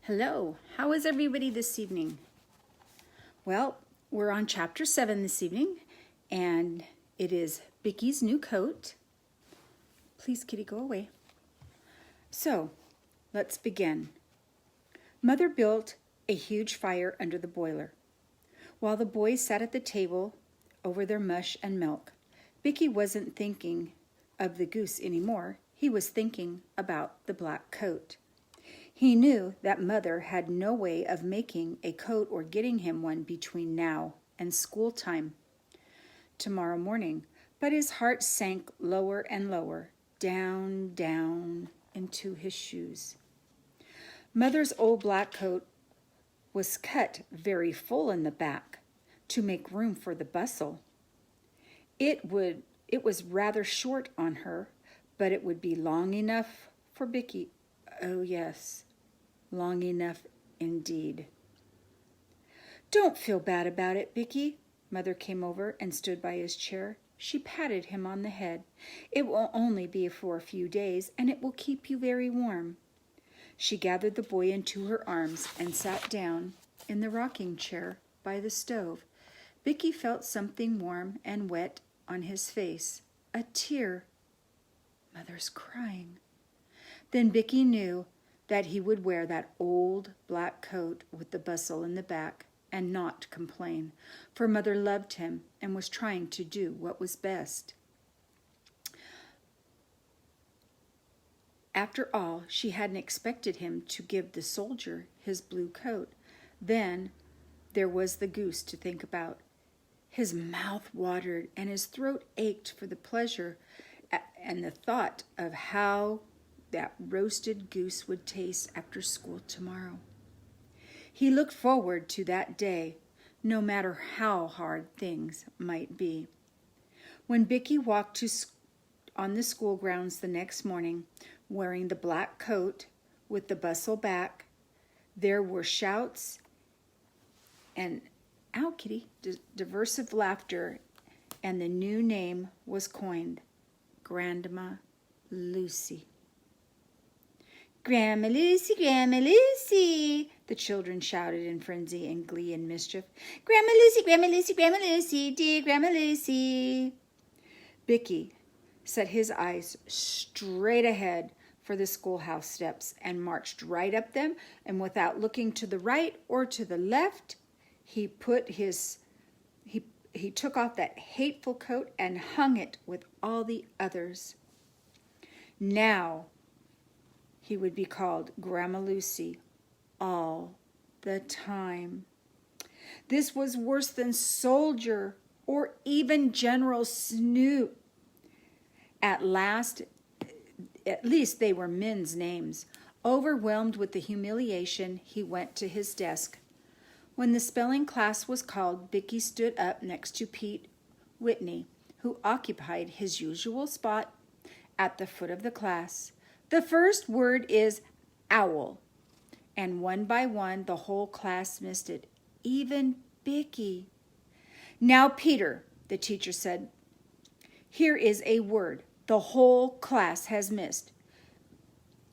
Hello, how is everybody this evening? Well, we're on chapter 7 this evening, and it is Bickie's new coat. Please, kitty, go away. So, let's begin. Mother built a huge fire under the boiler. While the boys sat at the table over their mush and milk, Bickie wasn't thinking of the goose anymore. He was thinking about the black coat. He knew that Mother had no way of making a coat or getting him one between now and school time tomorrow morning, but his heart sank lower and lower, down into his shoes. Mother's old black coat was cut very full in the back to make room for the bustle. It was rather short on her, but it would be long enough for Bickie. Oh, yes, long enough indeed. Don't feel bad about it, Bickie. Mother came over and stood by his chair. She patted him on the head. It will only be for a few days, and it will keep you very warm. She gathered the boy into her arms and sat down in the rocking chair by the stove. Bickie felt something warm and wet on his face. A tear. Mother's crying. Then Bickie knew that he would wear that old black coat with the bustle in the back and not complain, for Mother loved him and was trying to do what was best. After all, she hadn't expected him to give the soldier his blue coat. Then there was the goose to think about. His mouth watered and his throat ached for the pleasure and the thought of how that roasted goose would taste after school tomorrow. He looked forward to that day, no matter how hard things might be. When Bickie walked on the school grounds the next morning, wearing the black coat with the bustle back, there were shouts and, ow, kitty, derisive laughter, and the new name was coined, Grandma Lucy. Grandma Lucy, Grandma Lucy, the children shouted in frenzy and glee and mischief. Grandma Lucy, Grandma Lucy, Grandma Lucy, dear Grandma Lucy. Bickie set his eyes straight ahead for the schoolhouse steps and marched right up them, and without looking to the right or to the left, he took off that hateful coat and hung it with all the others. Now he would be called Grandma Lucy all the time. This was worse than soldier or even General Snoop. At least they were men's names. Overwhelmed with the humiliation, he went to his desk. When the spelling class was called, Bickie stood up next to Pete Whitney, who occupied his usual spot at the foot of the class. The first word is owl, and one by one the whole class missed it, even Bickie. Now, Peter, the teacher said, here is a word the whole class has missed.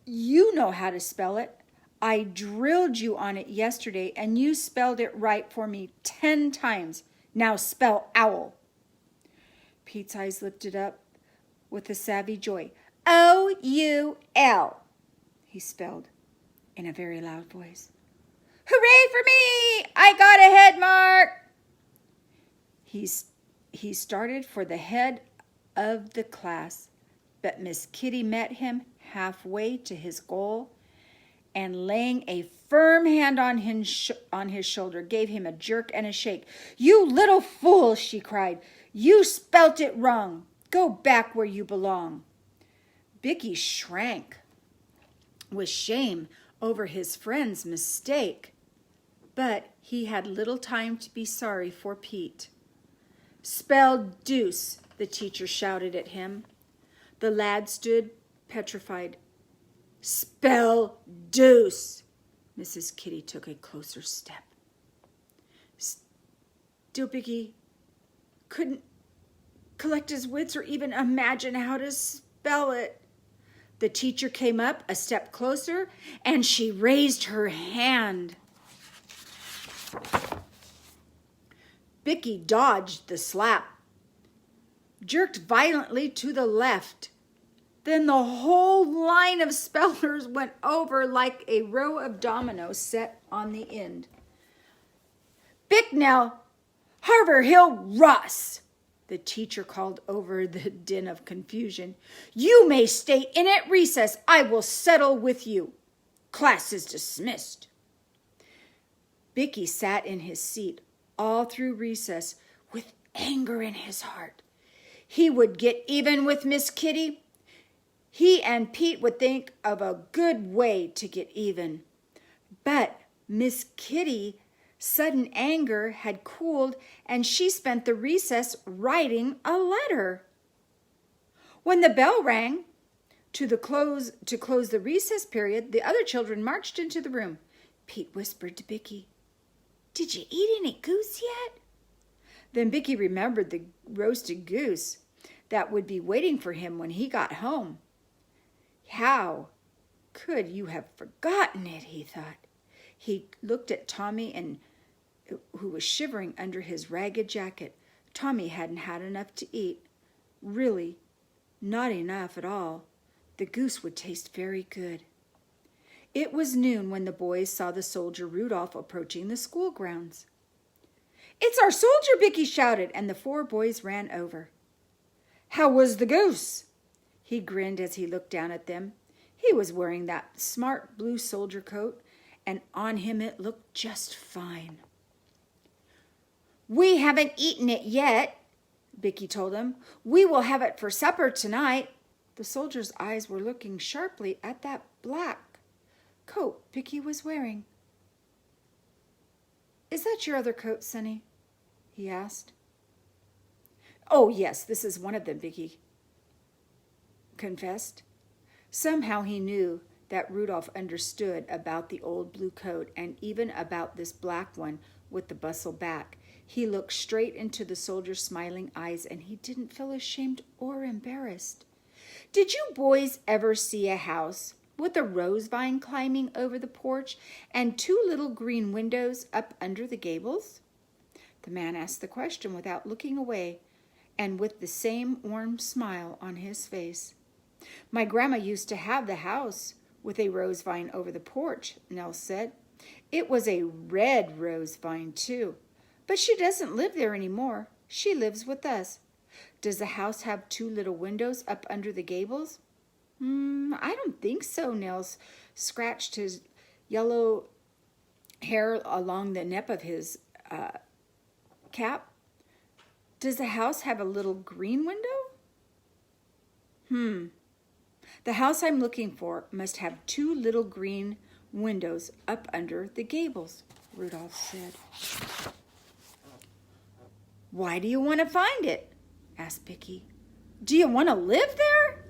You know how to spell it. I drilled you on it yesterday, and you spelled it right for me 10 times. Now spell owl. Pete's eyes lifted up with a savvy joy. O-U-L, he spelled in a very loud voice. Hooray for me! I got a head mark! He started for the head of the class, but Miss Kitty met him halfway to his goal and, laying a firm hand on his shoulder, gave him a jerk and a shake. You little fool, she cried. You spelt it wrong. Go back where you belong. Bickie shrank with shame over his friend's mistake, but he had little time to be sorry for Pete. Spell deuce, the teacher shouted at him. The lad stood petrified. Spell deuce. Mrs. Kitty took a closer step. Still Bickie couldn't collect his wits or even imagine how to spell it. The teacher came up a step closer, and she raised her hand. Bickie dodged the slap, jerked violently to the left. Then the whole line of spellers went over like a row of dominoes set on the end. "Bicknell, Harverhill, Ross," the teacher called over the din of confusion. "You may stay in at recess. I will settle with you. Class is dismissed." Bickie sat in his seat all through recess with anger in his heart. He would get even with Miss Kitty. He and Pete would think of a good way to get even. But Miss Kitty's sudden anger had cooled, and she spent the recess writing a letter. When the bell rang to close the recess period, the other children marched into the room. Pete whispered to Bickie, "Did you eat any goose yet?" Then Bickie remembered the roasted goose that would be waiting for him when he got home. How could you have forgotten it, he thought. He looked at Tommy, who was shivering under his ragged jacket. Tommy hadn't had enough to eat. Really, not enough at all. The goose would taste very good. It was noon when the boys saw the soldier Rudolph approaching the school grounds. "It's our soldier!" Bickie shouted, and the 4 boys ran over. "How was the goose?" He grinned as he looked down at them. He was wearing that smart blue soldier coat, and on him it looked just fine. "We haven't eaten it yet," Bickie told him. "We will have it for supper tonight." The soldier's eyes were looking sharply at that black coat Bickie was wearing. "Is that your other coat, Sonny?" he asked. "Oh, yes, this is one of them," Bickie confessed. Somehow he knew that Rudolph understood about the old blue coat and even about this black one with the bustle back. He looked straight into the soldier's smiling eyes, and he didn't feel ashamed or embarrassed. "Did you boys ever see a house with a rose vine climbing over the porch and 2 little green windows up under the gables?" The man asked the question without looking away and with the same warm smile on his face. "My grandma used to have the house with a rose vine over the porch," Nels said. "It was a red rose vine, too. But she doesn't live there anymore. She lives with us." "Does the house have 2 little windows up under the gables?" I don't think so." Nels scratched his yellow hair along the neck of his cap. "Does the house have a little green window?" "The house I'm looking for must have 2 little green windows up under the gables," Rudolph said. "Why do you want to find it?" asked Bickie. "Do you want to live there?"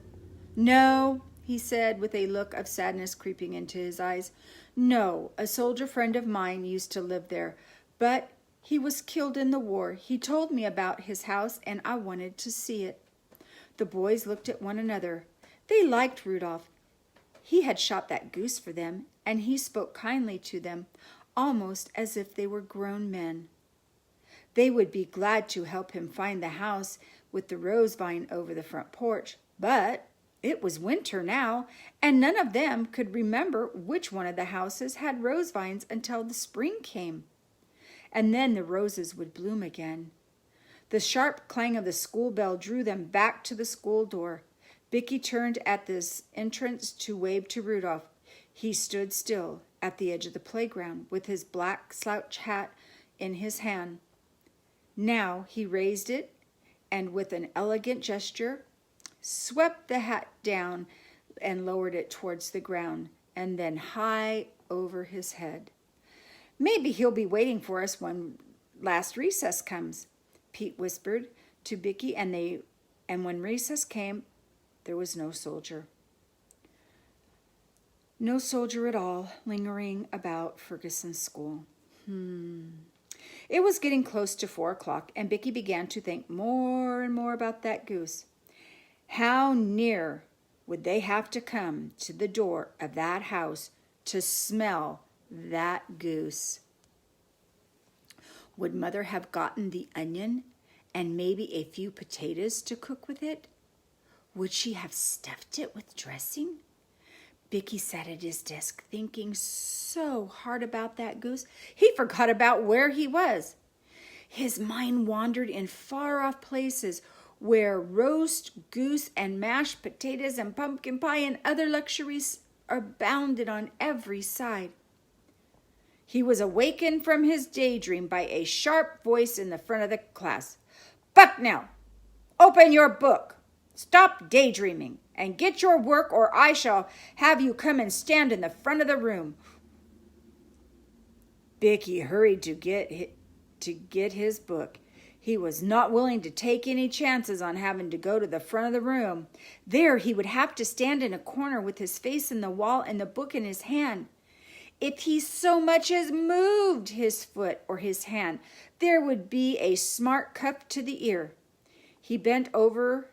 "No," he said with a look of sadness creeping into his eyes. "No, a soldier friend of mine used to live there, but he was killed in the war. He told me about his house, and I wanted to see it." The boys looked at one another. They liked Rudolph. He had shot that goose for them, and he spoke kindly to them, almost as if they were grown men. They would be glad to help him find the house with the rose vine over the front porch, but it was winter now, and none of them could remember which one of the houses had rose vines until the spring came. And then the roses would bloom again. The sharp clang of the school bell drew them back to the school door. Bickie turned at this entrance to wave to Rudolph. He stood still at the edge of the playground with his black slouch hat in his hand. Now he raised it and with an elegant gesture swept the hat down and lowered it towards the ground and then high over his head. "Maybe he'll be waiting for us when last recess comes," Pete whispered to Bickie, and when recess came, there was no soldier. No soldier at all lingering about Ferguson's school. It was getting close to 4 o'clock, and Bickie began to think more and more about that goose. How near would they have to come to the door of that house to smell that goose? Would Mother have gotten the onion and maybe a few potatoes to cook with it? Would she have stuffed it with dressing? Bickie sat at his desk thinking so hard about that goose, he forgot about where he was. His mind wandered in far-off places where roast goose and mashed potatoes and pumpkin pie and other luxuries abounded on every side. He was awakened from his daydream by a sharp voice in the front of the class. "Bucknell, open your book. Stop daydreaming and get your work, or I shall have you come and stand in the front of the room." Bickie hurried to get his book. He was not willing to take any chances on having to go to the front of the room. There he would have to stand in a corner with his face in the wall and the book in his hand. If he so much as moved his foot or his hand, there would be a smart cuff to the ear. He bent over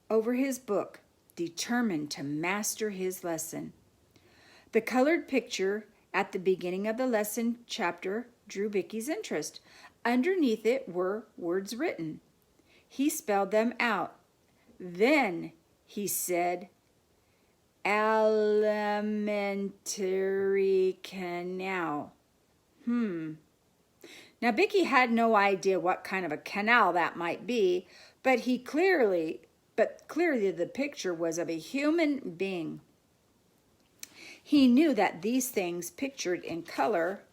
his book, determined to master his lesson. The colored picture at the beginning of the lesson chapter drew Bickie's interest. Underneath it were words written. He spelled them out. Then he said, "Alimentary canal." Now, Bickie had no idea what kind of a canal that might be, but clearly the picture was of a human being. He knew that these things pictured in color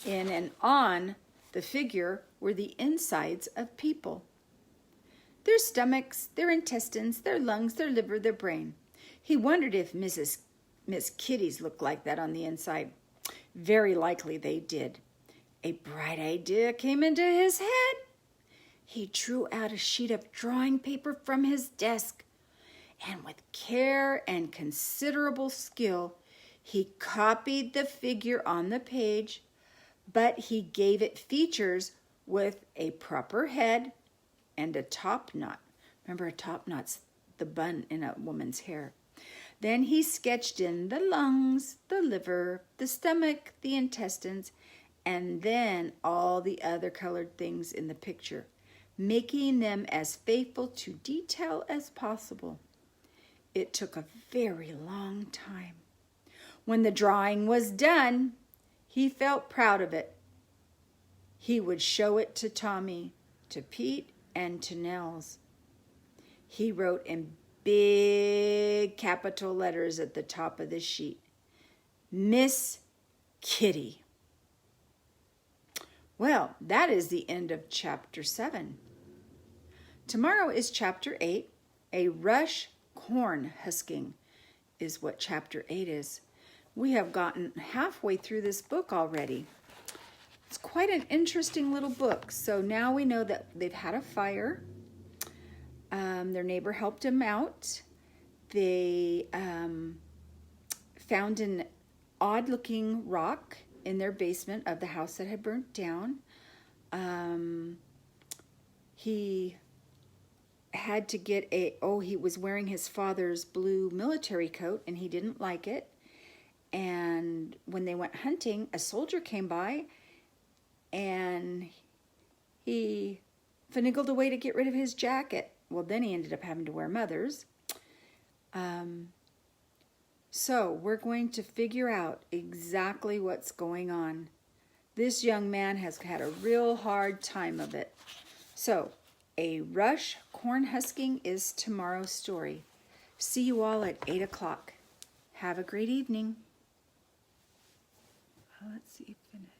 in and on the figure were the insides of people. Their stomachs, their intestines, their lungs, their liver, their brain. He wondered if Miss Kitty's looked like that on the inside. Very likely they did. A bright idea came into his head. He drew out a sheet of drawing paper from his desk, and with care and considerable skill, he copied the figure on the page, but he gave it features with a proper head and a top knot. Remember, a top knot's the bun in a woman's hair. Then he sketched in the lungs, the liver, the stomach, the intestines, and then all the other colored things in the picture, making them as faithful to detail as possible. It took a very long time. When the drawing was done, he felt proud of it. He would show it to Tommy, to Pete, and to Nels. He wrote in big capital letters at the top of the sheet, "Miss Kitty." Well, that is the end of chapter 7. Tomorrow is chapter 8. A rush corn husking is what chapter 8 is. We have gotten halfway through this book already. It's quite an interesting little book. So now we know that they've had a fire. Their neighbor helped them out. They found an odd-looking rock in their basement of the house that had burnt down. He had to get he was wearing his father's blue military coat, and he didn't like it. And when they went hunting, a soldier came by, and he finagled a way to get rid of his jacket. Well, then he ended up having to wear Mother's. So we're going to figure out exactly what's going on. This young man has had a real hard time of it. So, a rush corn husking is tomorrow's story. See you all at 8 o'clock. Have a great evening. Let's see, finish.